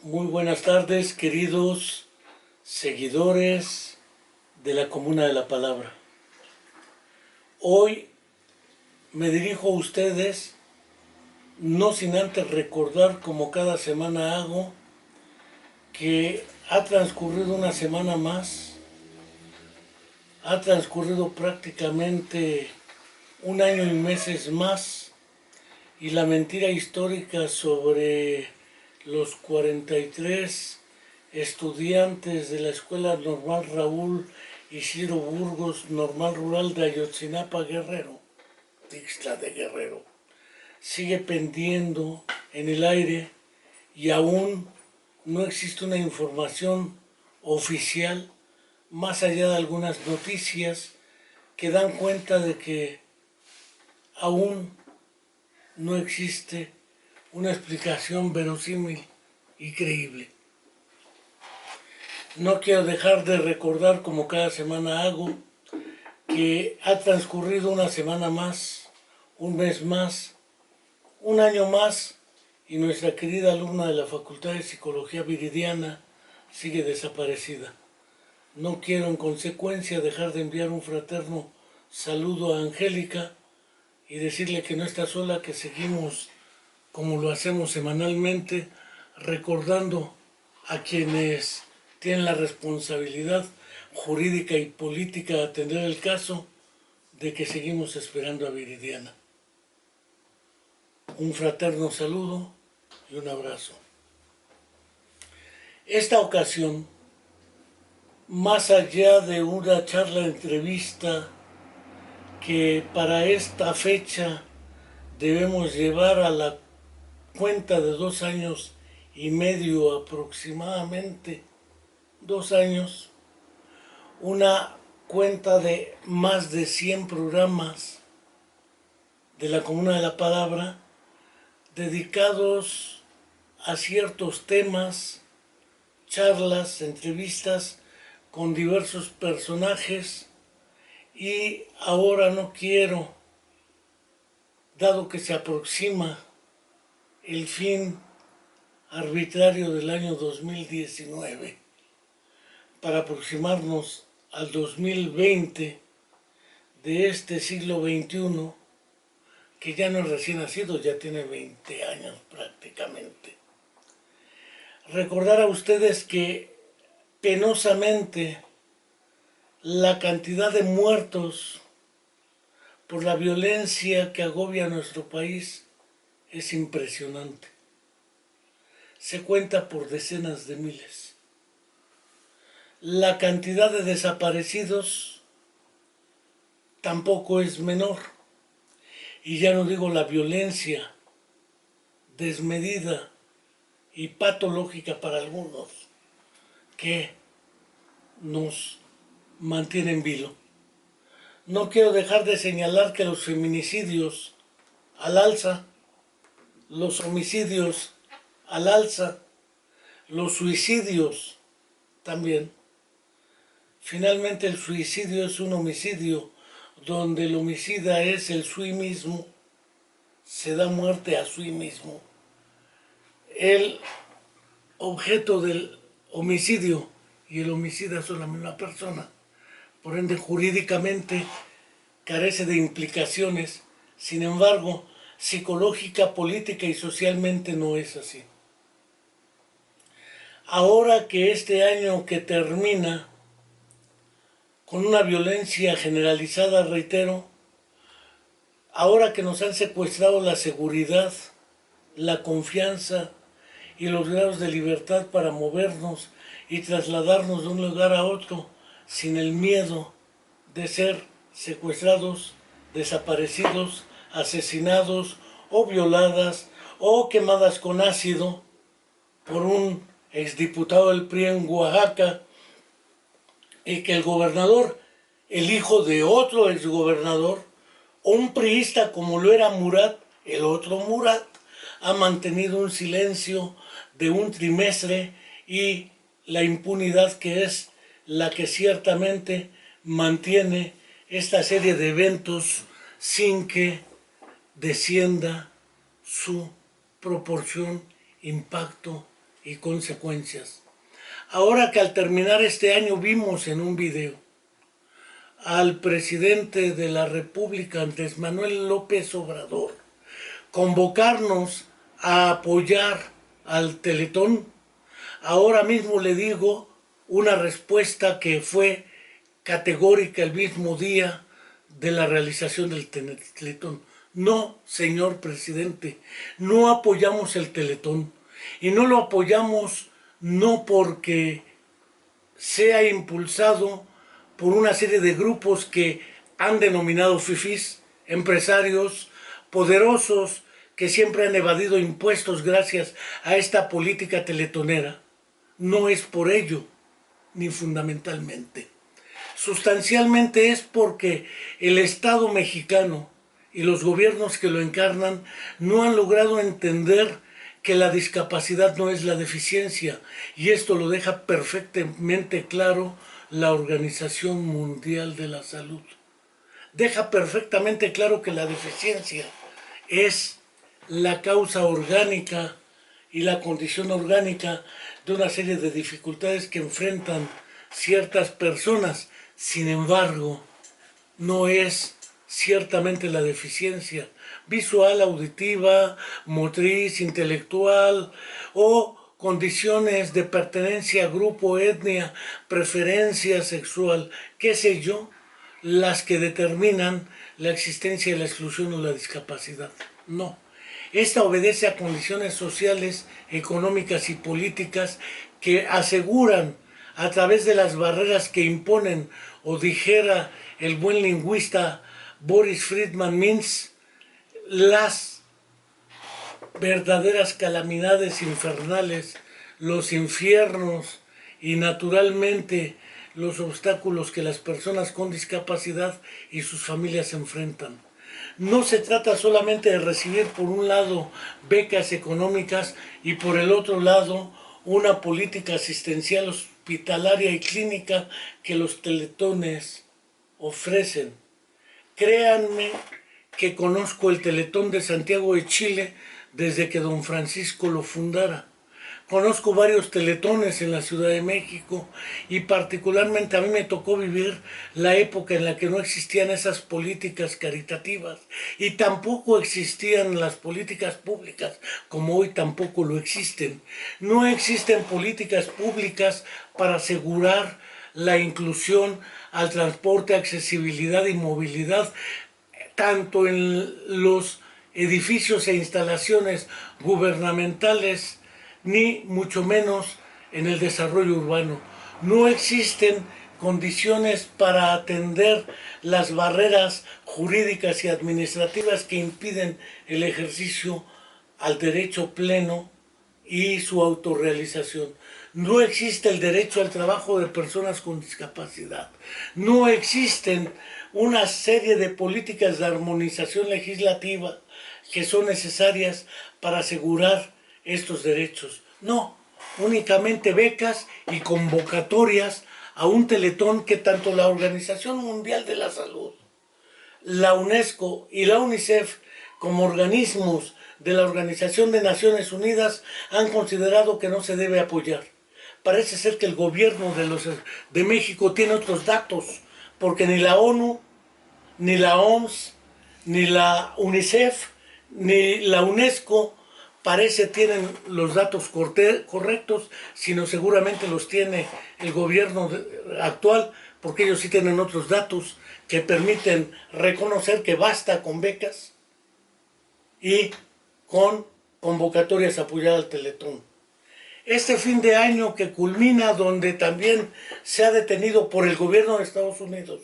Muy buenas tardes, queridos seguidores de la Comuna de la Palabra. Hoy me dirijo a ustedes, no sin antes recordar, como cada semana hago, que ha transcurrido una semana más, ha transcurrido prácticamente un año y meses más, y la mentira histórica sobre los 43 estudiantes de la Escuela Normal Raúl Isidro Burgos, Normal Rural de Ayotzinapa, Guerrero, Ixtla de Guerrero, sigue pendiendo en el aire y aún no existe una información oficial, más allá de algunas noticias que dan cuenta de que aún no existe una explicación verosímil y creíble. No quiero dejar de recordar, como cada semana hago, que ha transcurrido una semana más, un mes más, un año más, y nuestra querida alumna de la Facultad de Psicología Viridiana sigue desaparecida. No quiero en consecuencia dejar de enviar un fraterno saludo a Angélica y decirle que no está sola, que seguimos como lo hacemos semanalmente, recordando a quienes tienen la responsabilidad jurídica y política de atender el caso, de que seguimos esperando a Viridiana. Un fraterno saludo y un abrazo. Esta ocasión, más allá de una charla entrevista que para esta fecha debemos llevar a la cuenta de 2 años y medio aproximadamente, 2 años, una cuenta de más de 100 programas de la Comuna de la Palabra dedicados a ciertos temas, charlas, entrevistas con diversos personajes, y ahora no quiero, dado que se aproxima el fin arbitrario del año 2019, para aproximarnos al 2020 de este siglo XXI, que ya no es recién nacido, ya tiene 20 años prácticamente. Recordar a ustedes que penosamente la cantidad de muertos por la violencia que agobia a nuestro país es impresionante. Se cuenta por decenas de miles. La cantidad de desaparecidos tampoco es menor. Y ya no digo la violencia desmedida y patológica para algunos que nos mantiene en vilo. No quiero dejar de señalar que los feminicidios al alza, los homicidios al alza, los suicidios también. Finalmente el suicidio es un homicidio donde el homicida es el sí mismo, se da muerte a sí mismo. El objeto del homicidio y el homicida son la misma persona. Por ende, jurídicamente carece de implicaciones. Sin embargo, psicológica, política y socialmente no es así. Ahora que este año que termina con una violencia generalizada, reitero, ahora que nos han secuestrado la seguridad, la confianza y los grados de libertad para movernos y trasladarnos de un lugar a otro sin el miedo de ser secuestrados, desaparecidos, asesinados o violadas o quemadas con ácido por un exdiputado del PRI en Oaxaca, y que el gobernador, el hijo de otro exgobernador, o un priista como lo era Murat, el otro Murat, ha mantenido un silencio de un trimestre, y la impunidad que es la que ciertamente mantiene esta serie de eventos sin que descienda su proporción, impacto y consecuencias. Ahora que al terminar este año vimos en un video al presidente de la República, Andrés Manuel López Obrador, convocarnos a apoyar al Teletón, ahora mismo le digo una respuesta que fue categórica el mismo día de la realización del Teletón. No, señor presidente, no apoyamos el Teletón. Y no lo apoyamos no porque sea impulsado por una serie de grupos que han denominado fifís, empresarios poderosos que siempre han evadido impuestos gracias a esta política teletonera. No es por ello, ni fundamentalmente. Sustancialmente es porque el Estado mexicano y los gobiernos que lo encarnan no han logrado entender que la discapacidad no es la deficiencia, y esto lo deja perfectamente claro la Organización Mundial de la Salud. Deja perfectamente claro que la deficiencia es la causa orgánica y la condición orgánica de una serie de dificultades que enfrentan ciertas personas. Sin embargo, no es ciertamente la deficiencia visual, auditiva, motriz, intelectual o condiciones de pertenencia a grupo, etnia, preferencia sexual, qué sé yo, las que determinan la existencia de la exclusión o la discapacidad. No. Esta obedece a condiciones sociales, económicas y políticas que aseguran a través de las barreras que imponen, o dijera el buen lingüista Boris Friedman Mintz, las verdaderas calamidades infernales, los infiernos y naturalmente los obstáculos que las personas con discapacidad y sus familias enfrentan. No se trata solamente de recibir por un lado becas económicas y por el otro lado una política asistencial hospitalaria y clínica que los teletones ofrecen. Créanme que conozco el Teletón de Santiago de Chile desde que don Francisco lo fundara. Conozco varios teletones en la Ciudad de México y particularmente a mí me tocó vivir la época en la que no existían esas políticas caritativas y tampoco existían las políticas públicas como hoy tampoco lo existen. No existen políticas públicas para asegurar la inclusión al transporte, accesibilidad y movilidad tanto en los edificios e instalaciones gubernamentales ni mucho menos en el desarrollo urbano. No existen condiciones para atender las barreras jurídicas y administrativas que impiden el ejercicio al derecho pleno y su autorrealización. No existe el derecho al trabajo de personas con discapacidad. No existen una serie de políticas de armonización legislativa que son necesarias para asegurar estos derechos. No, únicamente becas y convocatorias a un teletón que tanto la Organización Mundial de la Salud, la UNESCO y la UNICEF como organismos de la Organización de Naciones Unidas han considerado que no se debe apoyar. Parece ser que el gobierno de México tiene otros datos, porque ni la ONU, ni la OMS, ni la UNICEF, ni la UNESCO parece tienen los datos correctos, sino seguramente los tiene el gobierno actual, porque ellos sí tienen otros datos que permiten reconocer que basta con becas y con convocatorias apoyadas al Teletón. Este fin de año que culmina, donde también se ha detenido por el gobierno de Estados Unidos,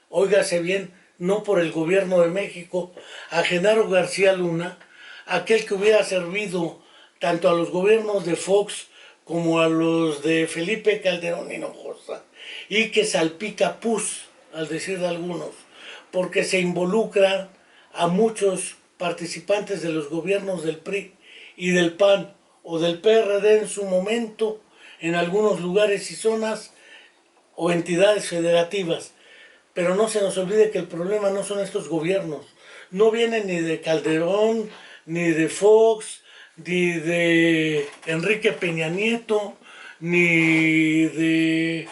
óigase bien, no por el gobierno de México, a Genaro García Luna, aquel que hubiera servido tanto a los gobiernos de Fox como a los de Felipe Calderón Hinojosa, y que salpica pus, al decir de algunos, porque se involucra a muchos participantes de los gobiernos del PRI y del PAN o del PRD en su momento, en algunos lugares y zonas o entidades federativas. Pero no se nos olvide que el problema no son estos gobiernos, no vienen ni de Calderón, ni de Fox, ni de Enrique Peña Nieto, ni de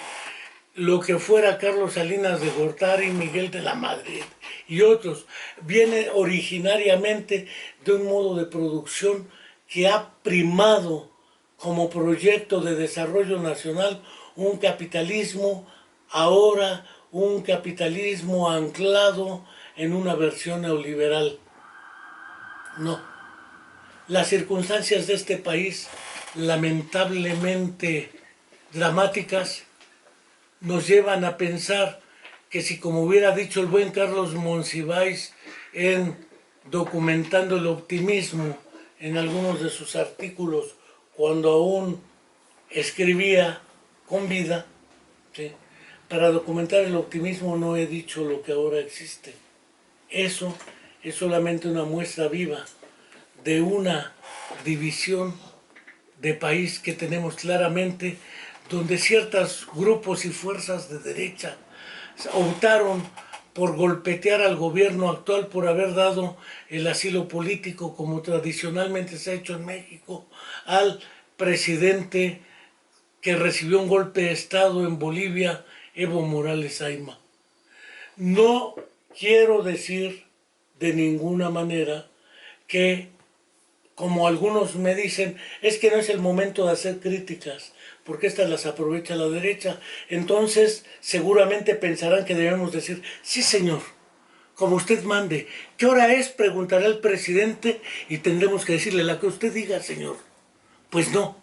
lo que fuera Carlos Salinas de Gortari, Miguel de la Madrid y otros. Viene originariamente de un modo de producción que ha primado como proyecto de desarrollo nacional un capitalismo, ahora un capitalismo anclado en una versión neoliberal. No. Las circunstancias de este país, lamentablemente dramáticas, nos llevan a pensar que si, como hubiera dicho el buen Carlos Monsiváis en Documentando el Optimismo, en algunos de sus artículos, cuando aún escribía con vida, ¿sí?, para documentar el optimismo no he dicho lo que ahora existe. Eso es solamente una muestra viva de una división de país que tenemos claramente, donde ciertos grupos y fuerzas de derecha optaron por golpetear al gobierno actual por haber dado el asilo político, como tradicionalmente se ha hecho en México, al presidente que recibió un golpe de Estado en Bolivia, Evo Morales Ayma. No quiero decir de ninguna manera que, como algunos me dicen, es que no es el momento de hacer críticas, porque estas las aprovecha la derecha. Entonces, seguramente pensarán que debemos decir, sí señor, como usted mande. ¿Qué hora es?, preguntará el presidente y tendremos que decirle la que usted diga, señor. Pues no.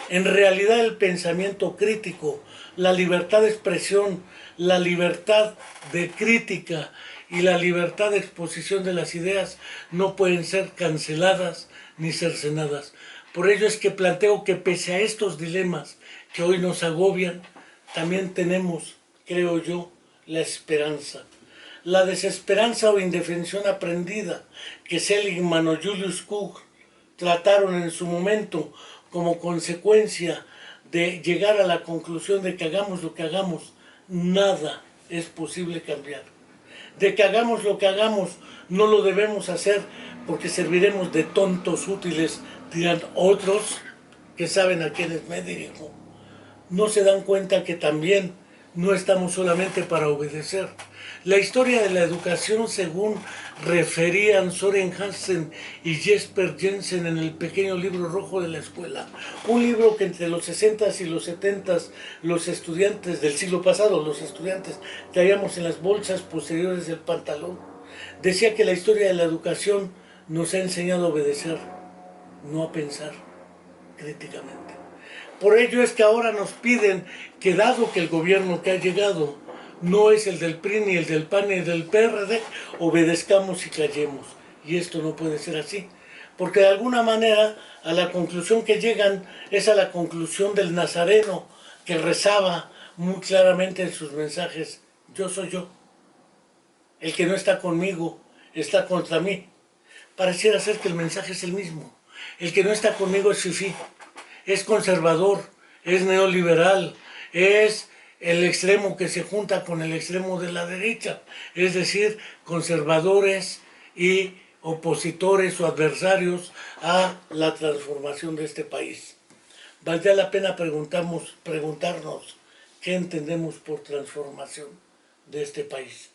En realidad el pensamiento crítico, la libertad de expresión, la libertad de crítica y la libertad de exposición de las ideas no pueden ser canceladas ni cercenadas. Por ello es que planteo que pese a estos dilemas que hoy nos agobian, también tenemos, creo yo, la esperanza. La desesperanza o indefensión aprendida que Seligman o Julius Cook trataron en su momento como consecuencia de llegar a la conclusión de que hagamos lo que hagamos, nada es posible cambiar. De que hagamos lo que hagamos, no lo debemos hacer porque serviremos de tontos útiles, dirán otros que saben a quiénes me dirijo. No se dan cuenta que también no estamos solamente para obedecer. La historia de la educación, según referían Soren Hansen y Jesper Jensen en el pequeño libro rojo de la escuela, un libro que entre los 60s y los 70s los estudiantes del siglo pasado, los estudiantes traíamos en las bolsas posteriores del pantalón, decía que la historia de la educación nos ha enseñado a obedecer, no a pensar críticamente. Por ello es que ahora nos piden que, dado que el gobierno que ha llegado no es el del PRI, ni el del PAN, ni el del PRD, obedezcamos y callemos. Y esto no puede ser así, porque de alguna manera a la conclusión que llegan es a la conclusión del nazareno que rezaba muy claramente en sus mensajes: yo soy yo, el que no está conmigo está contra mí. Pareciera ser que el mensaje es el mismo. El que no está conmigo es fifí, es conservador, es neoliberal, es el extremo que se junta con el extremo de la derecha, es decir, conservadores y opositores o adversarios a la transformación de este país. Valdría la pena preguntarnos qué entendemos por transformación de este país.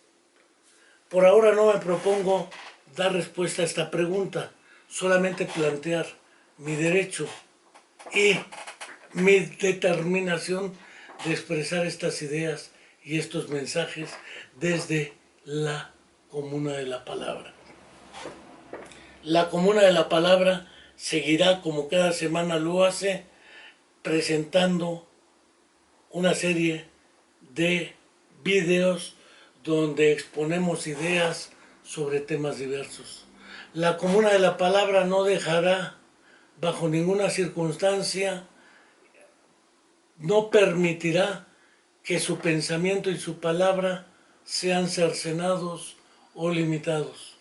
Por ahora no me propongo dar respuesta a esta pregunta, solamente plantear mi derecho y mi determinación de expresar estas ideas y estos mensajes desde la Comuna de la Palabra. La Comuna de la Palabra seguirá, como cada semana lo hace, presentando una serie de videos donde exponemos ideas sobre temas diversos. La Comuna de la Palabra no dejará bajo ninguna circunstancia, no permitirá que su pensamiento y su palabra sean cercenados o limitados.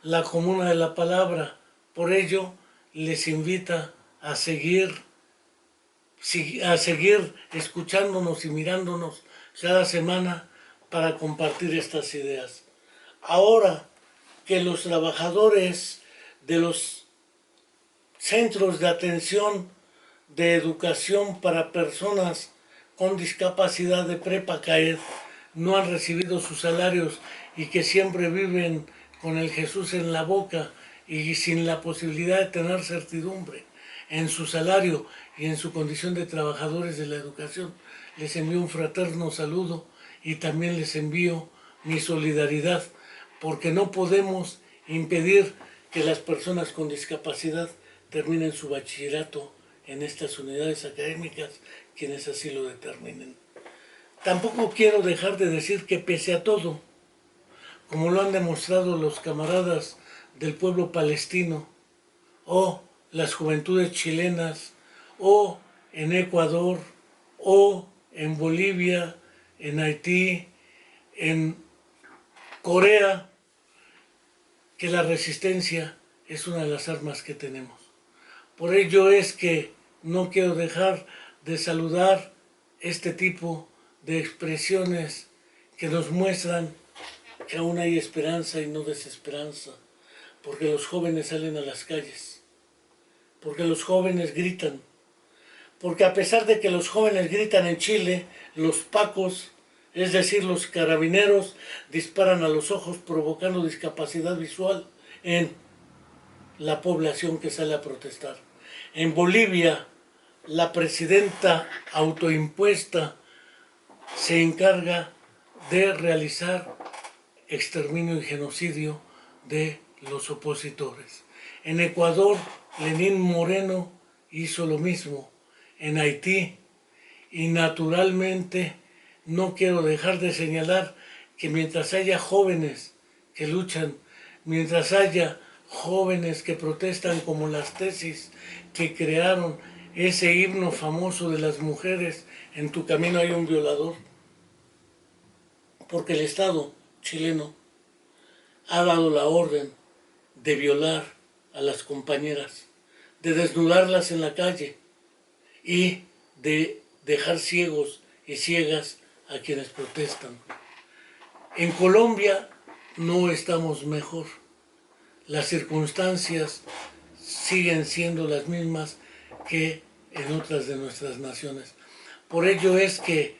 La Comuna de la Palabra, por ello, les invita a seguir escuchándonos y mirándonos cada semana para compartir estas ideas. Ahora que los trabajadores de los centros de atención de educación para personas con discapacidad de prepa CAED no han recibido sus salarios y que siempre viven con el Jesús en la boca y sin la posibilidad de tener certidumbre en su salario y en su condición de trabajadores de la educación. Les envío un fraterno saludo y también les envío mi solidaridad, porque no podemos impedir que las personas con discapacidad terminen su bachillerato en estas unidades académicas, quienes así lo determinen. Tampoco quiero dejar de decir que pese a todo, como lo han demostrado los camaradas del pueblo palestino, o las juventudes chilenas, o en Ecuador, o en Bolivia, en Haití, en Corea, que la resistencia es una de las armas que tenemos. Por ello es que no quiero dejar de saludar este tipo de expresiones que nos muestran que aún hay esperanza y no desesperanza, porque los jóvenes salen a las calles, porque los jóvenes gritan, porque a pesar de que los jóvenes gritan en Chile, los pacos, es decir, los carabineros, disparan a los ojos provocando discapacidad visual en la población que sale a protestar. En Bolivia, la presidenta autoimpuesta se encarga de realizar exterminio y genocidio de los opositores. En Ecuador, Lenín Moreno hizo lo mismo. En Haití, y naturalmente no quiero dejar de señalar que mientras haya jóvenes que luchan, mientras haya jóvenes que protestan como las tesis que crearon ese himno famoso de las mujeres, en tu camino hay un violador, porque el Estado chileno ha dado la orden de violar a las compañeras, de desnudarlas en la calle y de dejar ciegos y ciegas a quienes protestan. En Colombia no estamos mejor. Las circunstancias siguen siendo las mismas que en otras de nuestras naciones. Por ello es que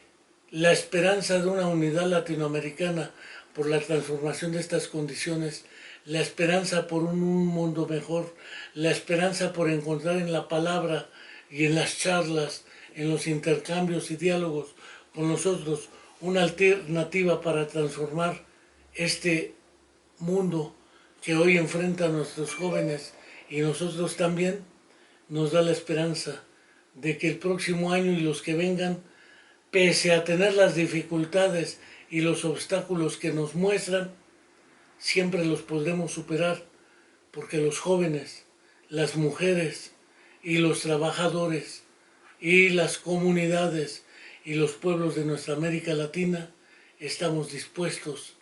la esperanza de una unidad latinoamericana por la transformación de estas condiciones, la esperanza por un mundo mejor, la esperanza por encontrar en la palabra y en las charlas, en los intercambios y diálogos con nosotros, una alternativa para transformar este mundo que hoy enfrenta a nuestros jóvenes y nosotros también, nos da la esperanza de que el próximo año y los que vengan, pese a tener las dificultades y los obstáculos que nos muestran, siempre los podremos superar, porque los jóvenes, las mujeres y los trabajadores y las comunidades y los pueblos de nuestra América Latina estamos dispuestos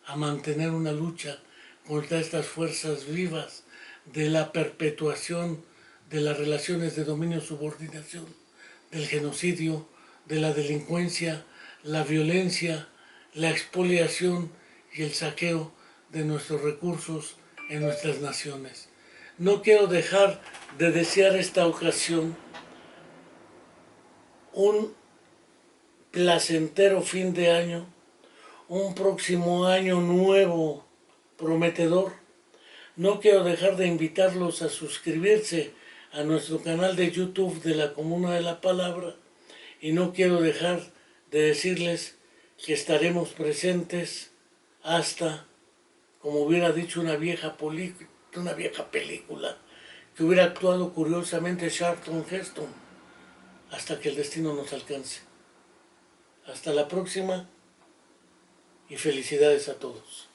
a mantener una lucha contra estas fuerzas vivas de la perpetuación de las relaciones de dominio-subordinación, del genocidio, de la delincuencia, la violencia, la expoliación y el saqueo de nuestros recursos en nuestras naciones. No quiero dejar de desear esta ocasión un placentero fin de año, un próximo año nuevo, prometedor. No quiero dejar de invitarlos a suscribirse a nuestro canal de YouTube de la Comuna de la Palabra y no quiero dejar de decirles que estaremos presentes hasta, como hubiera dicho una vieja película, que hubiera actuado curiosamente Charlton Heston, hasta que el destino nos alcance. Hasta la próxima y felicidades a todos.